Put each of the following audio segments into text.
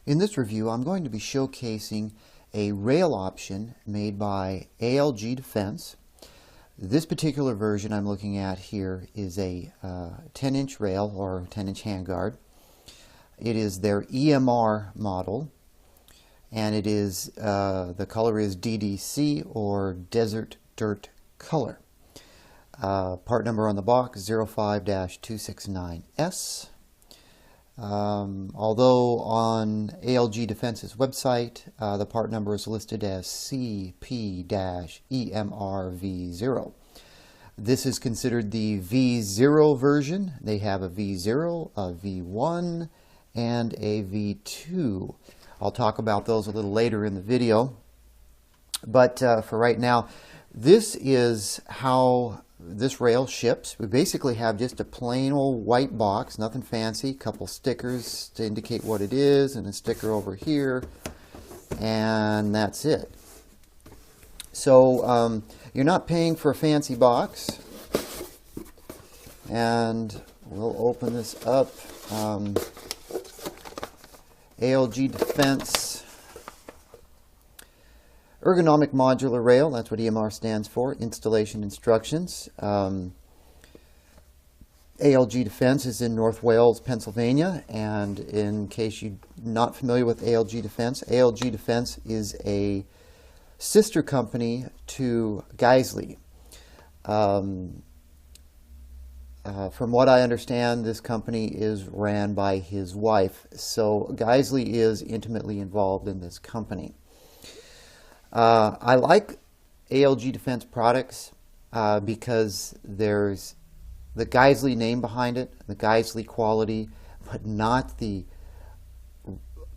In this review, I'm going to be showcasing a rail option made by ALG Defense. This particular version I'm looking at here is a 10-inch rail or 10-inch handguard. It is their EMR model, and it is the color is DDC or Desert Dirt Color. Part number on the box 05-269S. Although on ALG Defense's website the part number is listed as CP-EMR-V0. This is considered the V0 version. They have a V0, a V1, and a V2. I'll talk about those a little later in the video. But for right now, this is how this rail ships. We basically have just a plain old white box, nothing fancy, couple stickers to indicate what it is, and a sticker over here, and that's it. So you're not paying for a fancy box, and we'll open this up. ALG Defense Ergonomic Modular Rail, that's what EMR stands for, installation instructions. ALG Defense is in North Wales, Pennsylvania, and in case you're not familiar with ALG Defense is a sister company to Geisley. From what I understand, this company is ran by his wife, so Geisley is intimately involved in this company. I like ALG Defense products because there's the Geisley name behind it, the Geisley quality, but not the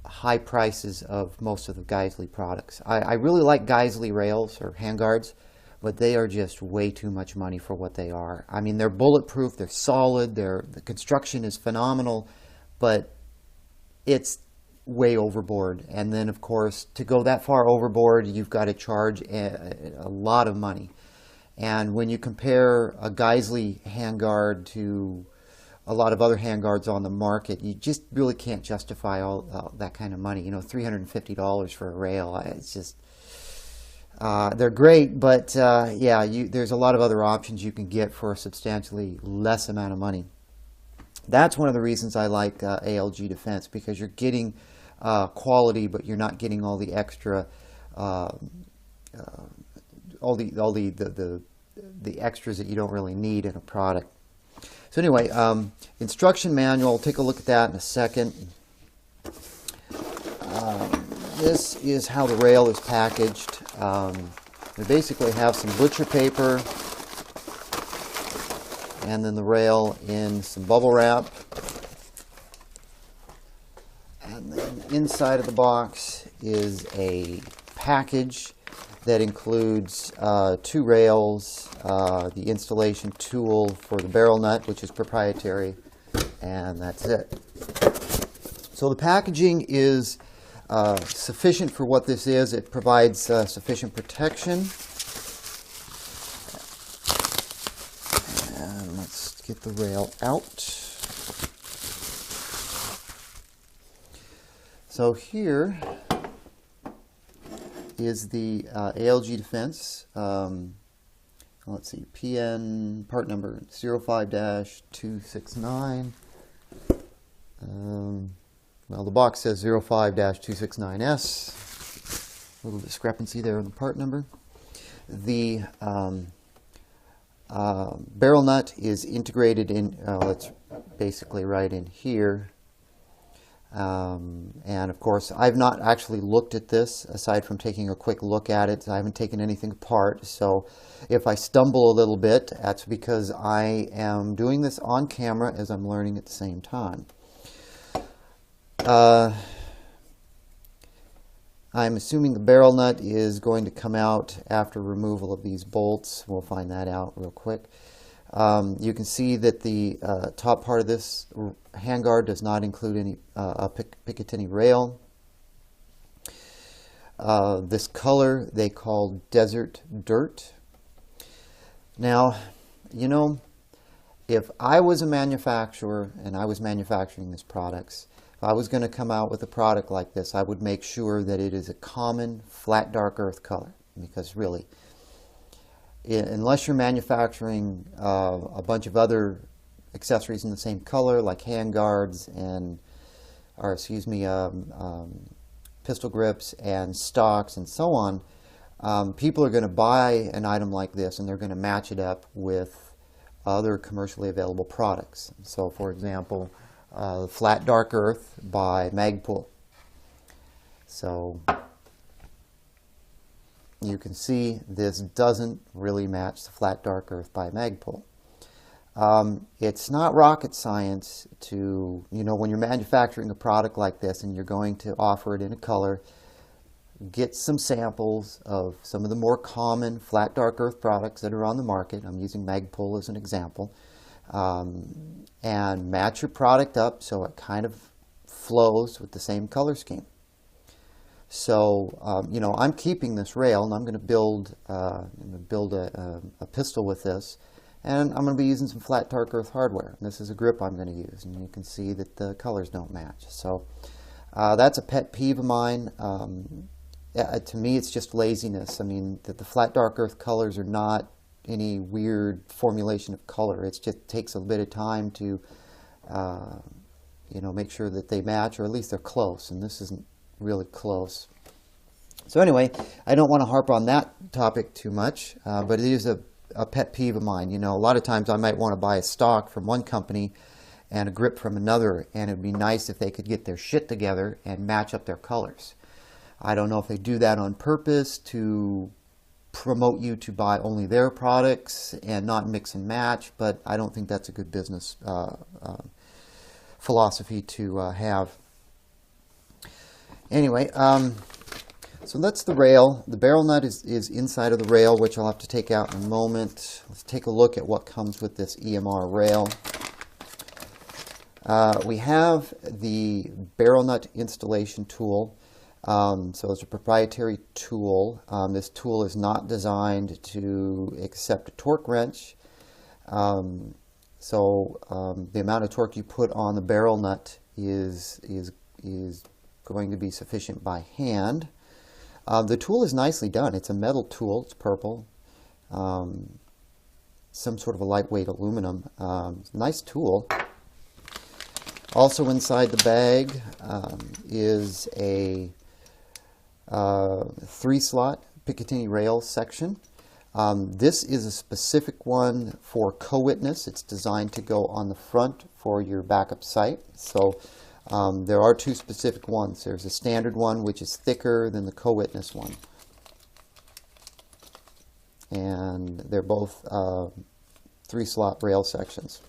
high prices of most of the Geisley products. I really like Geisley rails or handguards, but they are just way too much money for what they are. I mean, they're bulletproof, they're solid, the construction is phenomenal, but it's way overboard. And then, of course, to go that far overboard, you've got to charge a lot of money. And when you compare a Geisley handguard to a lot of other handguards on the market, you just really can't justify all that kind of money. You know, $350 for a rail, it's just, they're great, but yeah, there's a lot of other options you can get for a substantially less amount of money. That's one of the reasons I like ALG Defense, because you're getting quality, but you're not getting all the extra, all the extras that you don't really need in a product. So anyway, instruction manual. Take a look at that in a second. This is how the rail is packaged. We basically have some butcher paper, and then the rail in some bubble wrap. And then inside of the box is a package that includes 2 rails, the installation tool for the barrel nut, which is proprietary, and that's it. So the packaging is sufficient for what this is. It provides sufficient protection. And let's get the rail out. So here is the ALG Defense, let's see, PN part number 05-269. Well, the box says 05-269S. A little discrepancy there in the part number. The barrel nut is integrated in, it's basically right in here. And of course, I've not actually looked at this aside from taking a quick look at it. I haven't taken anything apart, so if I stumble a little bit, that's because I am doing this on camera as I'm learning at the same time. I'm assuming the barrel nut is going to come out after removal of these bolts. We'll find that out real quick. You can see that the top part of this handguard does not include any Picatinny rail. This color they call Desert Dirt. Now, you know, if I was a manufacturer and I was manufacturing these products, if I was going to come out with a product like this, I would make sure that it is a common flat dark earth color, because really, unless you're manufacturing a bunch of other accessories in the same color, like hand guards and, or excuse me, pistol grips and stocks and so on, people are going to buy an item like this and they're going to match it up with other commercially available products. So, for example, Flat Dark Earth by Magpul. So you can see this doesn't really match the Flat Dark Earth by Magpul. It's not rocket science to, when you're manufacturing a product like this and you're going to offer it in a color, get some samples of some of the more common flat dark earth products that are on the market. I'm using Magpul as an example. And match your product up so it kind of flows with the same color scheme. So, I'm keeping this rail and I'm going to build a pistol with this. And I'm going to be using some flat dark earth hardware. And this is a grip I'm going to use, and you can see that the colors don't match. So that's a pet peeve of mine. To me, it's just laziness. I mean, the flat dark earth colors are not any weird formulation of color. It just takes a bit of time to, make sure that they match, or at least they're close. And this isn't really close. So anyway, I don't want to harp on that topic too much, but it is a pet peeve of mine. A lot of times I might want to buy a stock from one company and a grip from another, and it'd be nice if they could get their shit together and match up their colors. I don't know if they do that on purpose to promote you to buy only their products and not mix and match, but I don't think that's a good business philosophy to have. Anyway, so that's the rail. The barrel nut is inside of the rail, which I'll have to take out in a moment. Let's take a look at what comes with this EMR rail. We have the barrel nut installation tool. So it's a proprietary tool. This tool is not designed to accept a torque wrench. The amount of torque you put on the barrel nut is going to be sufficient by hand. The tool is nicely done. It's a metal tool. It's purple. Some sort of a lightweight aluminum. Nice tool. Also inside the bag is a 3-slot Picatinny rail section. This is a specific one for co-witness. It's designed to go on the front for your backup sight. So there are two specific ones. There's a standard one, which is thicker than the co-witness one. And they're both 3-slot rail sections.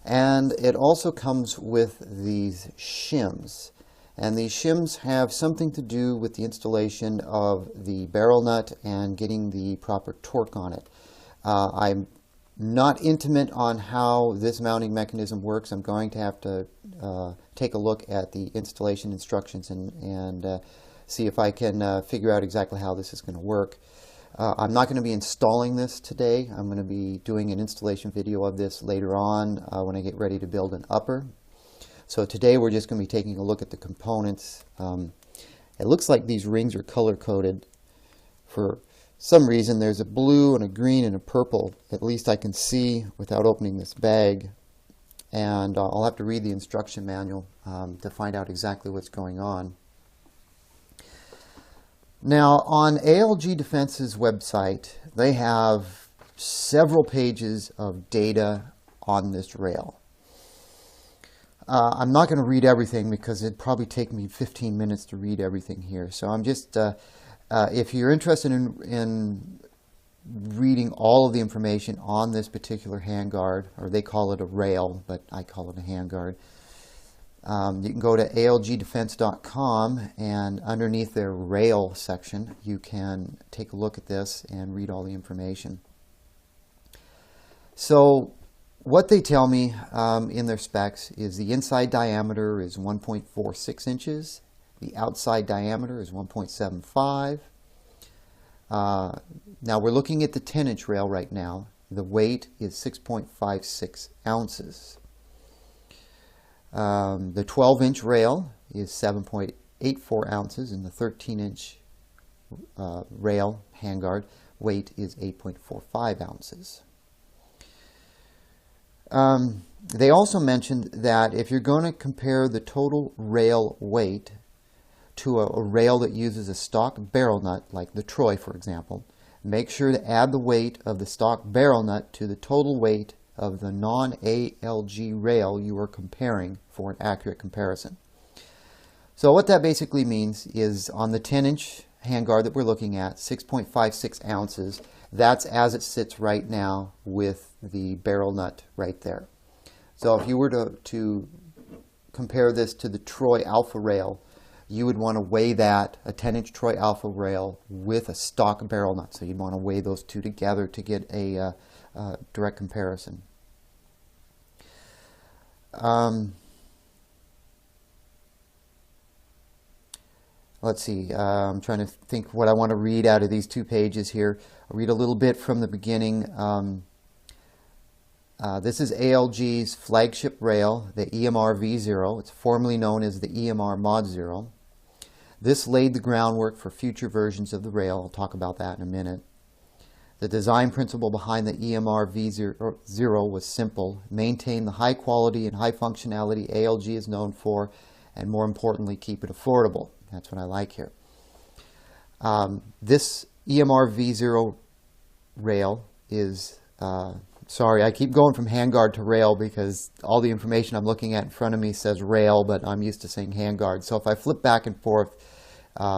And it also comes with these shims. And these shims have something to do with the installation of the barrel nut and getting the proper torque on it. I'm not intimate on how this mounting mechanism works. I'm going to have to take a look at the installation instructions and see if I can figure out exactly how this is going to work. I'm not going to be installing this today. I'm going to be doing an installation video of this later on when I get ready to build an upper. So today we're just going to be taking a look at the components. It looks like these rings are color-coded. For some reason there's a blue and a green and a purple. At least I can see without opening this bag. And I'll have to read the instruction manual to find out exactly what's going on. Now on ALG Defense's website, they have several pages of data on this rail. I'm not going to read everything because it'd probably take me 15 minutes to read everything here. So I'm just, if you're interested in reading all of the information on this particular handguard, or they call it a rail, but I call it a handguard, you can go to algdefense.com, and underneath their rail section, you can take a look at this and read all the information. So what they tell me in their specs is the inside diameter is 1.46 inches. The outside diameter is 1.75. Now we're looking at the 10-inch rail right now. The weight is 6.56 ounces. The 12-inch rail is 7.84 ounces, and the 13-inch rail HandGuard weight is 8.45 ounces. They also mentioned that if you're going to compare the total rail weight to a rail that uses a stock barrel nut, like the Troy, for example, make sure to add the weight of the stock barrel nut to the total weight of the non-ALG rail you are comparing for an accurate comparison. So what that basically means is on the 10-inch HandGuard that we're looking at, 6.56 ounces, that's as it sits right now with the barrel nut right there. So if you were to compare this to the Troy Alpha rail, you would want to weigh that, a 10-inch Troy Alpha rail with a stock barrel nut. So you'd want to weigh those two together to get a direct comparison. Let's see, I'm trying to think what I want to read out of these 2 pages here. I'll read a little bit from the beginning. This is ALG's flagship rail, the EMR V0. It's formerly known as the EMR Mod 0. This laid the groundwork for future versions of the rail. I'll talk about that in a minute. The design principle behind the EMR V0 was simple: maintain the high quality and high functionality ALG is known for, and more importantly, keep it affordable. That's what I like here. This EMR V0 rail is, sorry, I keep going from HandGuard to rail because all the information I'm looking at in front of me says rail, but I'm used to saying HandGuard. So if I flip back and forth,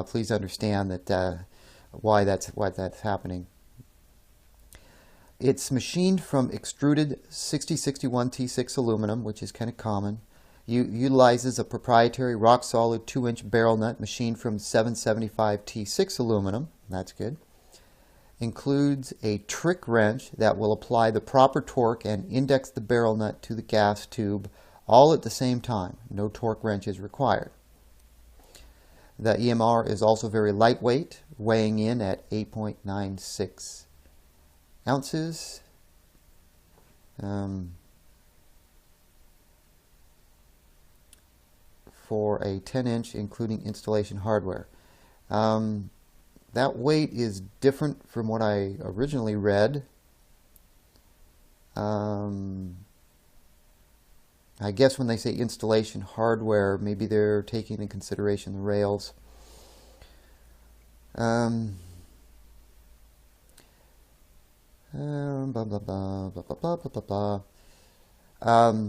please understand that why that's happening. It's machined from extruded 6061 T6 aluminum, which is kind of common. Utilizes a proprietary rock-solid 2-inch barrel nut machined from 775 T6 aluminum. That's good. Includes a trick wrench that will apply the proper torque and index the barrel nut to the gas tube, all at the same time. No torque wrench is required. The EMR is also very lightweight, weighing in at 8.96 ounces. For a 10-inch, including installation hardware. That weight is different from what I originally read. I guess when they say installation hardware, maybe they're taking into consideration the rails. Blah, blah, blah, blah, blah, blah, blah, blah, blah.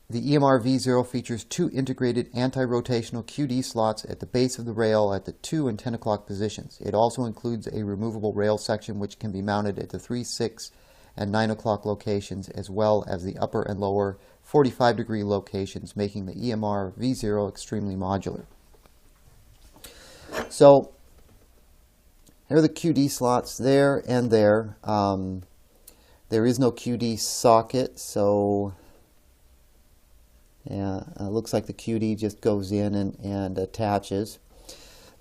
The EMR V0 features 2 integrated anti-rotational QD slots at the base of the rail at the 2 and 10 o'clock positions. It also includes a removable rail section which can be mounted at the 3, 6, and 9 o'clock locations, as well as the upper and lower 45-degree locations, making the EMR V0 extremely modular. So here are the QD slots there and there. There is no QD socket, so yeah, it looks like the QD just goes in and attaches.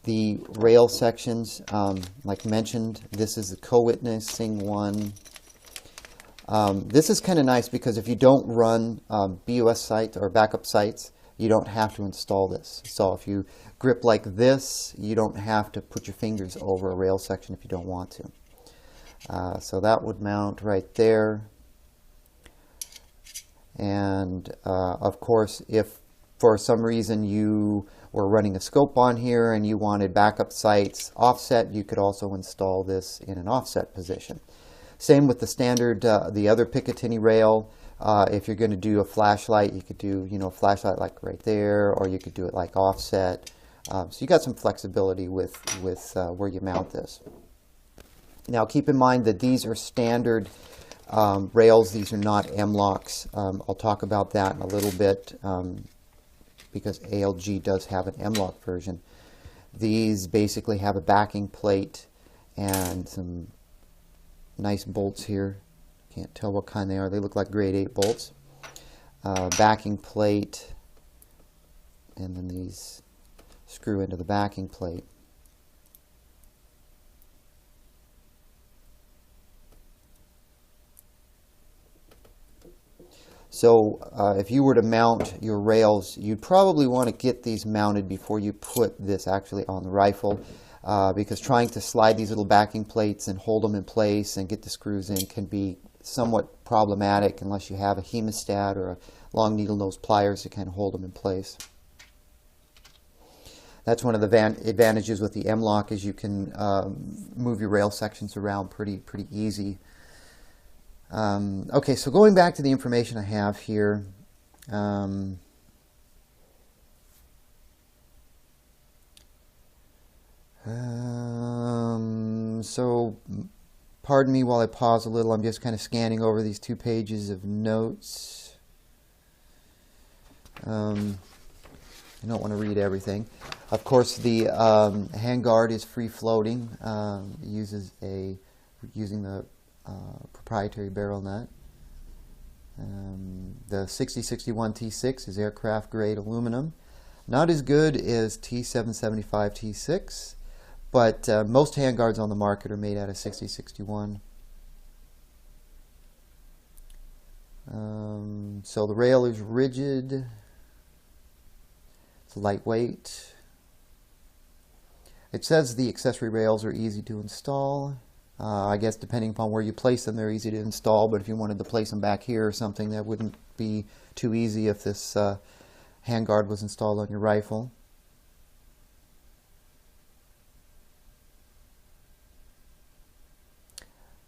The rail sections, like mentioned, this is the co-witnessing one. This is kind of nice because if you don't run BOS sites or backup sites, you don't have to install this. So if you grip like this, you don't have to put your fingers over a rail section if you don't want to. So that would mount right there. And of course, if for some reason you were running a scope on here and you wanted backup sites offset, you could also install this in an offset position. Same with the standard, the other Picatinny rail. If you're going to do a flashlight, you could do, a flashlight like right there, or you could do it like offset. So you got some flexibility with where you mount this. Now keep in mind that these are standard rails. These are not M-locks. I'll talk about that in a little bit because ALG does have an M-lock version. These basically have a backing plate and some nice bolts here. Can't tell what kind they are. They look like grade 8 bolts. Backing plate, and then these screw into the backing plate. So if you were to mount your rails, you'd probably want to get these mounted before you put this actually on the rifle, because trying to slide these little backing plates and hold them in place and get the screws in can be somewhat problematic unless you have a hemostat or a long needle nose pliers to kind of hold them in place. That's one of the advantages with the M-LOK, is you can move your rail sections around pretty easy. Okay, so going back to the information I have here. So pardon me while I pause a little. I'm just kind of scanning over these 2 pages of notes. I don't want to read everything. Of course, the HandGuard is free floating. Using the proprietary barrel nut. The 6061 T6 is aircraft grade aluminum. Not as good as T775 T6, but most HandGuards on the market are made out of 6061. So the rail is rigid. It's lightweight. It says the accessory rails are easy to install. I guess depending upon where you place them, they're easy to install, but if you wanted to place them back here or something, that wouldn't be too easy if this HandGuard was installed on your rifle.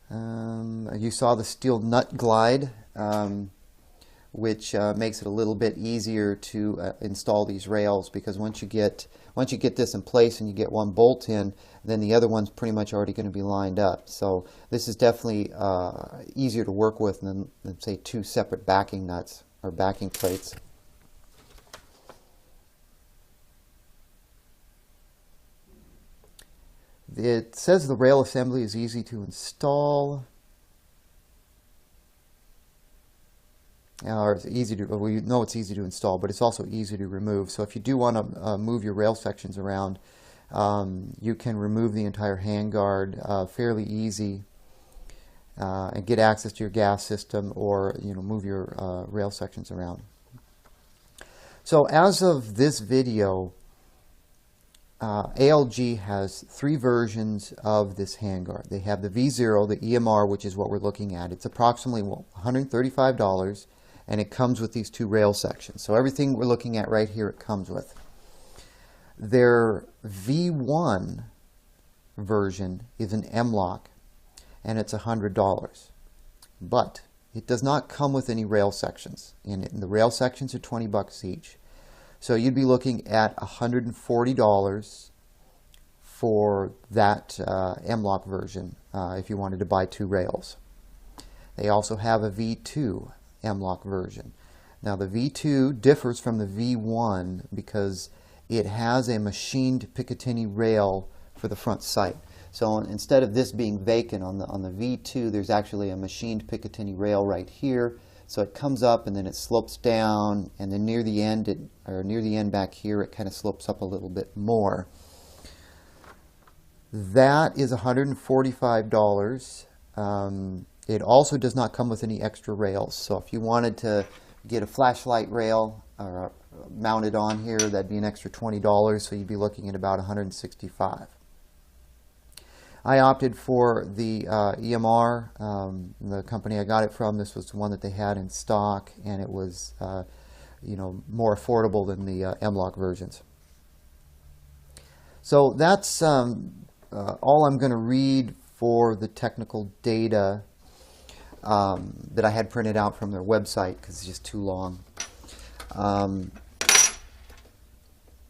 You saw the steel nut glide, which makes it a little bit easier to install these rails, because once you get this in place and you get one bolt in, then the other one's pretty much already going to be lined up. So this is definitely easier to work with than say 2 separate backing nuts or backing plates. It says the rail assembly is easy to install. Or it's easy to, well, you know it's easy to install, but it's also easy to remove. So if you do want to move your rail sections around, you can remove the entire HandGuard fairly easy and get access to your gas system, or move your rail sections around. So as of this video, ALG has 3 versions of this HandGuard. They have the V0, the EMR, which is what we're looking at. It's approximately $135. And it comes with these 2 rail sections. So everything we're looking at right here, it comes with. Their V1 version is an M-LOK, and it's $100. But it does not come with any rail sections in it. And the rail sections are $20 each. So you'd be looking at $140 for that M-LOK version if you wanted to buy 2 rails. They also have a V2 M-LOK version. Now the V2 differs from the V1 because it has a machined Picatinny rail for the front sight. So instead of this being vacant on the V2, there's actually a machined Picatinny rail right here. So it comes up and then it slopes down, and then near the end, near the end back here, it kind of slopes up a little bit more. That is $145. It also does not come with any extra rails. So if you wanted to get a flashlight rail mounted on here, that'd be an extra $20. So you'd be looking at about $165. I opted for the EMR, the company I got it from. This was the one that they had in stock, and it was more affordable than the M-LOK versions. So that's all I'm going to read for the technical data that I had printed out from their website, because it's just too long.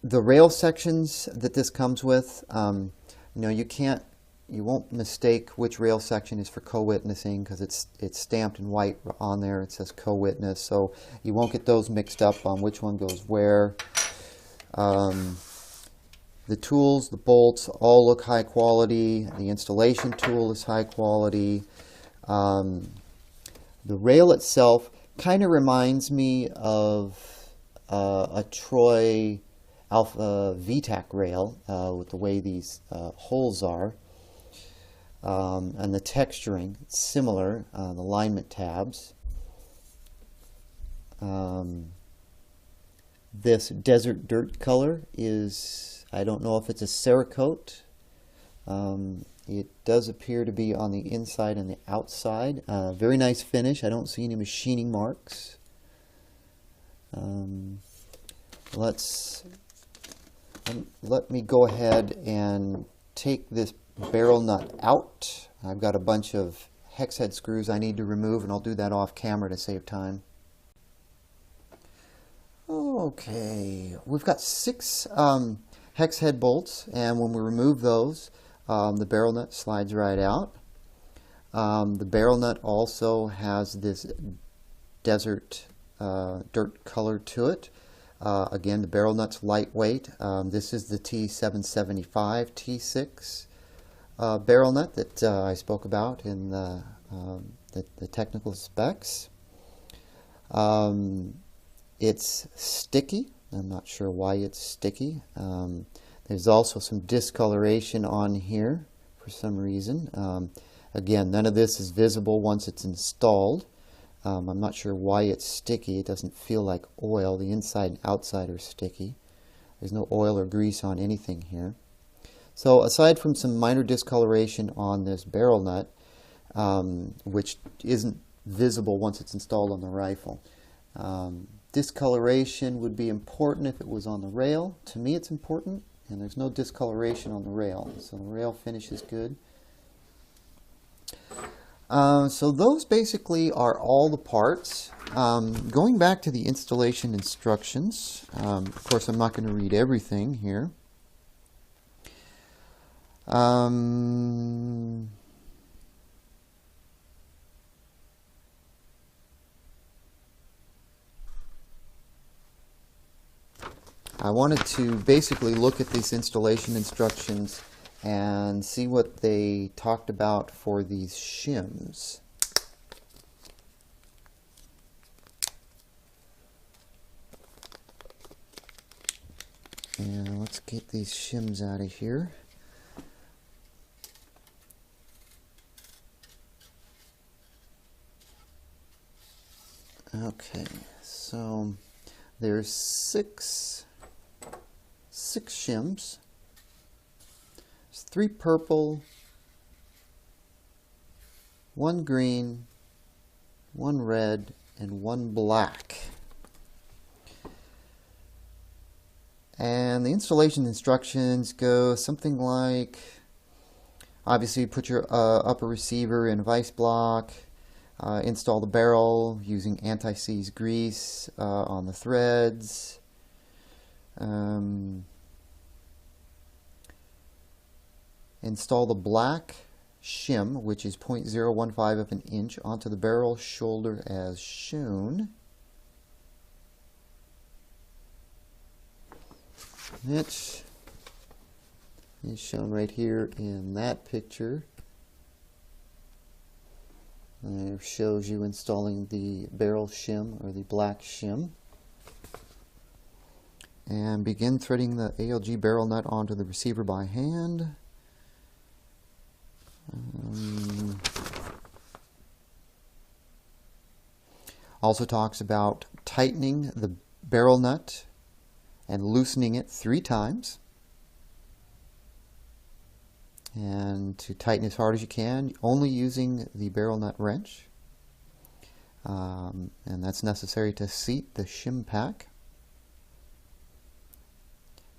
The rail sections that this comes with, you won't mistake which rail section is for co-witnessing, because it's stamped in white on there. It says co-witness, so you won't get those mixed up on which one goes where. The tools, the bolts, all look high quality. The installation tool is high quality. The rail itself kind of reminds me of a Troy Alpha VTAC rail with the way these holes are. And the texturing, it's similar, the alignment tabs. This desert dirt color is, I don't know if it's a Cerakote. It does appear to be on the inside and the outside. Very nice finish. I don't see any machining marks. Let me go ahead and take this barrel nut out. I've got a bunch of hex head screws I need to remove, and I'll do that off camera to save time. Okay, we've got 6 hex head bolts, and when we remove those, the barrel nut slides right out. The barrel nut also has this desert dirt color to it. Again, the barrel nut's lightweight. This is the T775 T6 barrel nut that I spoke about in the technical specs. It's sticky. I'm not sure why it's sticky. There's also some discoloration on here for some reason. Again, none of this is visible once it's installed. I'm not sure why it's sticky. It doesn't feel like oil. The inside and outside are sticky. There's no oil or grease on anything here. So aside from some minor discoloration on this barrel nut, which isn't visible once it's installed on the rifle, discoloration would be important if it was on the rail. To me it's important, and there's no discoloration on the rail, so the rail finish is good. So those basically are all the parts. Going back to the installation instructions, of course I'm not going to read everything here. I wanted to basically look at these installation instructions and see what they talked about for these shims. And let's get these shims out of here. Okay, so there's six shims. There's 3 purple, 1 green, 1 red, and 1 black. And the installation instructions go something like, obviously put your upper receiver in a vise block, install the barrel using anti-seize grease on the threads. Install the black shim, which is 0.015 of an inch, onto the barrel shoulder as shown. Which is shown right here in that picture. And it shows you installing the barrel shim, or the black shim. And begin threading the ALG barrel nut onto the receiver by hand. Also talks about tightening the barrel nut and loosening it 3 times. And to tighten as hard as you can, only using the barrel nut wrench. And that's necessary to seat the shim pack.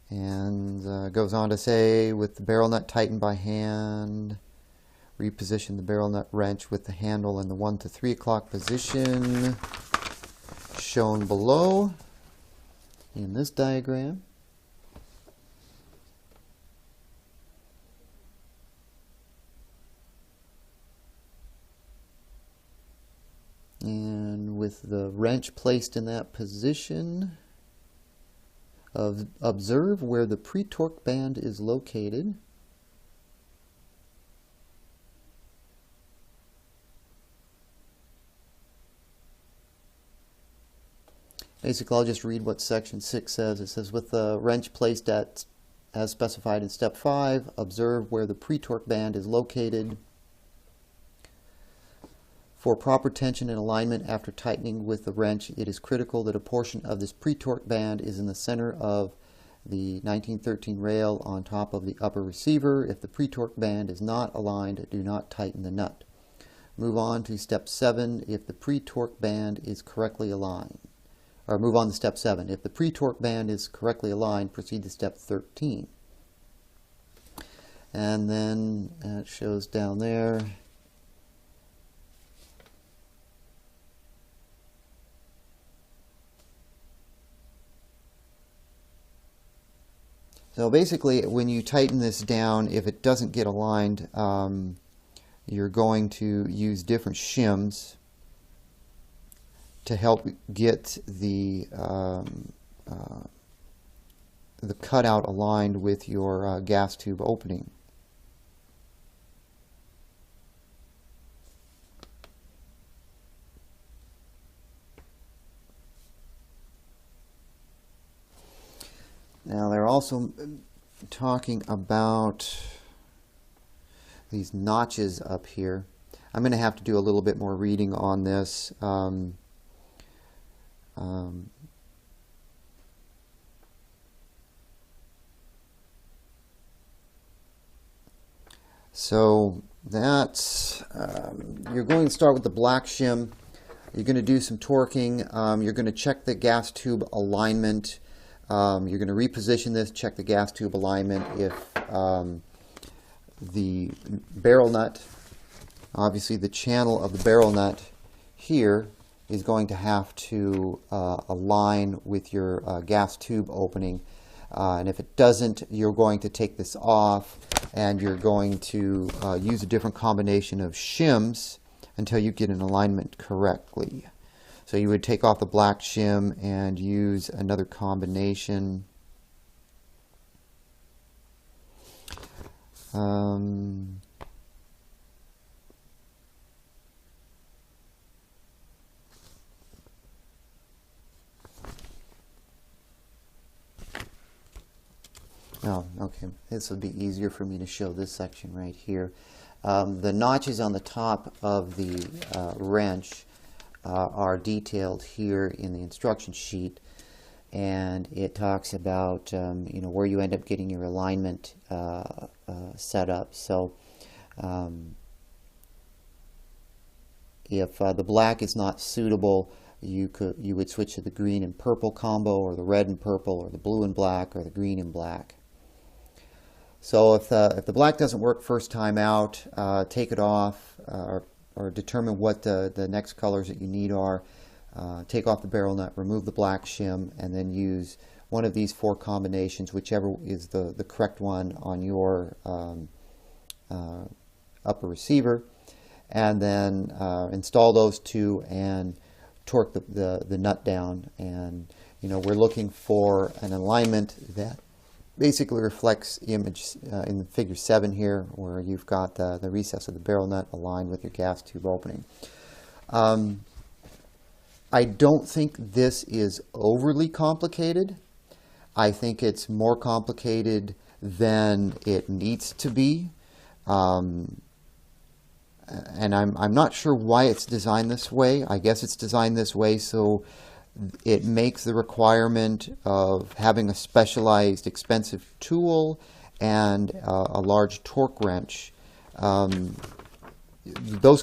And goes on to say, with the barrel nut tightened by hand, reposition the barrel nut wrench with the handle in the 1 to 3 o'clock position shown below in this diagram. And with the wrench placed in that position, observe where the pre-torque band is located. Basically, I'll just read what section 6 says. It says, with the wrench placed as specified in step 5, observe where the pre-torque band is located. For proper tension and alignment after tightening with the wrench, it is critical that a portion of this pre-torque band is in the center of the 1913 rail on top of the upper receiver. If the pre-torque band is not aligned, do not tighten the nut. Move on to step 7 if the pre-torque band is correctly aligned. Or move on to step 7. If the pre-torque band is correctly aligned, proceed to step 13. And then it shows down there. So basically, when you tighten this down, if it doesn't get aligned, you're going to use different shims to help get the cutout aligned with your gas tube opening. Now they're also talking about these notches up here. I'm going to have to do a little bit more reading on this. So that's, you're going to start with the black shim. You're going to do some torquing. You're going to check the gas tube alignment. You're going to reposition this, check the gas tube alignment. If the barrel nut, obviously the channel of the barrel nut here is going to have to align with your gas tube opening. And if it doesn't, you're going to take this off and you're going to use a different combination of shims until you get an alignment correctly. So you would take off the black shim and use another combination. Oh, okay. This would be easier for me to show this section right here. The notches on the top of the wrench are detailed here in the instruction sheet, and it talks about where you end up getting your alignment set up. So if the black is not suitable, you would switch to the green and purple combo, or the red and purple, or the blue and black, or the green and black. So if the black doesn't work first time out, take it off, or determine what the next colors that you need are. Take off the barrel nut, remove the black shim, and then use one of these 4 combinations, whichever is the correct one on your upper receiver, and then install those 2 and torque the nut down. And we're looking for an alignment that basically reflects image in figure 7 here, where you've got the recess of the barrel nut aligned with your gas tube opening. I don't think this is overly complicated. I think it's more complicated than it needs to be. And I'm not sure why it's designed this way. I guess it's designed this way so it makes the requirement of having a specialized, expensive tool and a large torque wrench. Those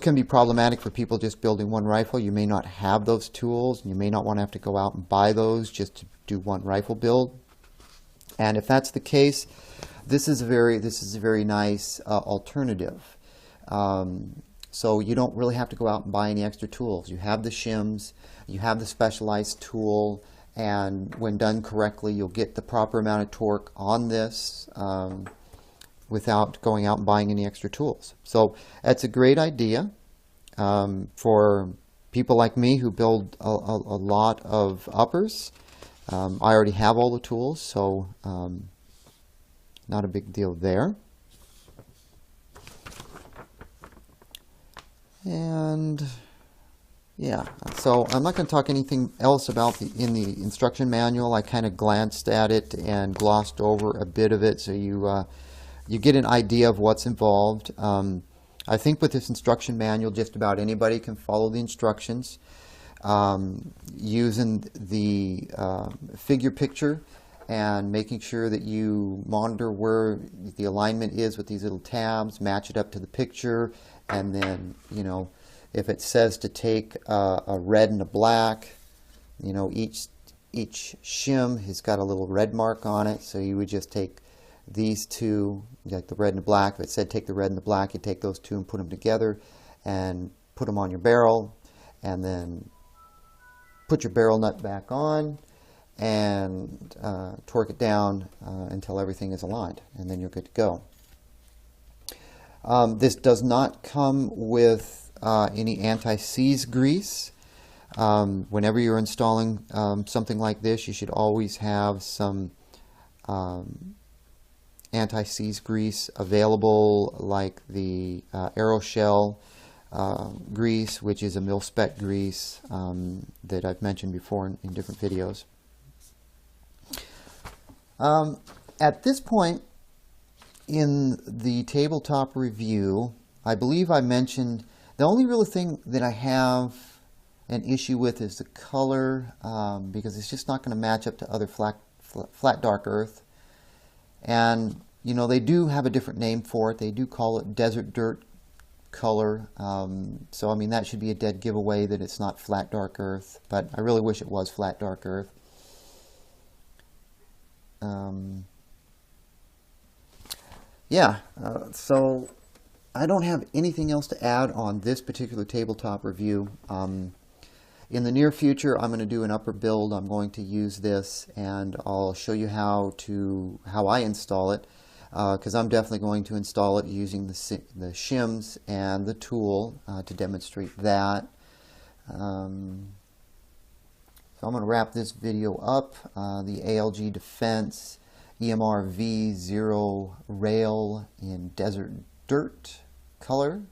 can be problematic for people just building one rifle. You may not have those tools, and you may not want to have to go out and buy those just to do one rifle build. And if that's the case, this is a very nice alternative. So you don't really have to go out and buy any extra tools. You have the shims, you have the specialized tool, and when done correctly, you'll get the proper amount of torque on this without going out and buying any extra tools. So that's a great idea for people like me who build a lot of uppers. I already have all the tools, so not a big deal there. And yeah, so I'm not going to talk anything else about in the instruction manual. I kind of glanced at it and glossed over a bit of it, so you get an idea of what's involved. I think with this instruction manual, just about anybody can follow the instructions. Using the figure picture and making sure that you monitor where the alignment is with these little tabs, match it up to the picture, and then, you know, if it says to take a red and a black, you know, each shim has got a little red mark on it, so you would just take these two, like the red and the black. If it said take the red and the black, you take those two and put them together and put them on your barrel, and then put your barrel nut back on and torque it down until everything is aligned, and then you're good to go. This does not come with any anti-seize grease. Whenever you're installing something like this, you should always have some anti-seize grease available, like the Aeroshell grease, which is a mil-spec grease that I've mentioned before in different videos. At this point in the tabletop review, I believe I mentioned the only real thing that I have an issue with is the color, because it's just not going to match up to other flat dark earth. And you know, they do have a different name for it. They do call it desert dirt color. So I mean, that should be a dead giveaway that it's not flat dark earth, but I really wish it was flat dark earth. So I don't have anything else to add on this particular tabletop review. In the near future, I'm going to do an upper build. I'm going to use this, and I'll show you how I install it, because I'm definitely going to install it using the shims and the tool to demonstrate that. So I'm going to wrap this video up. The ALG Defense EMR V0 rail in desert dirt color.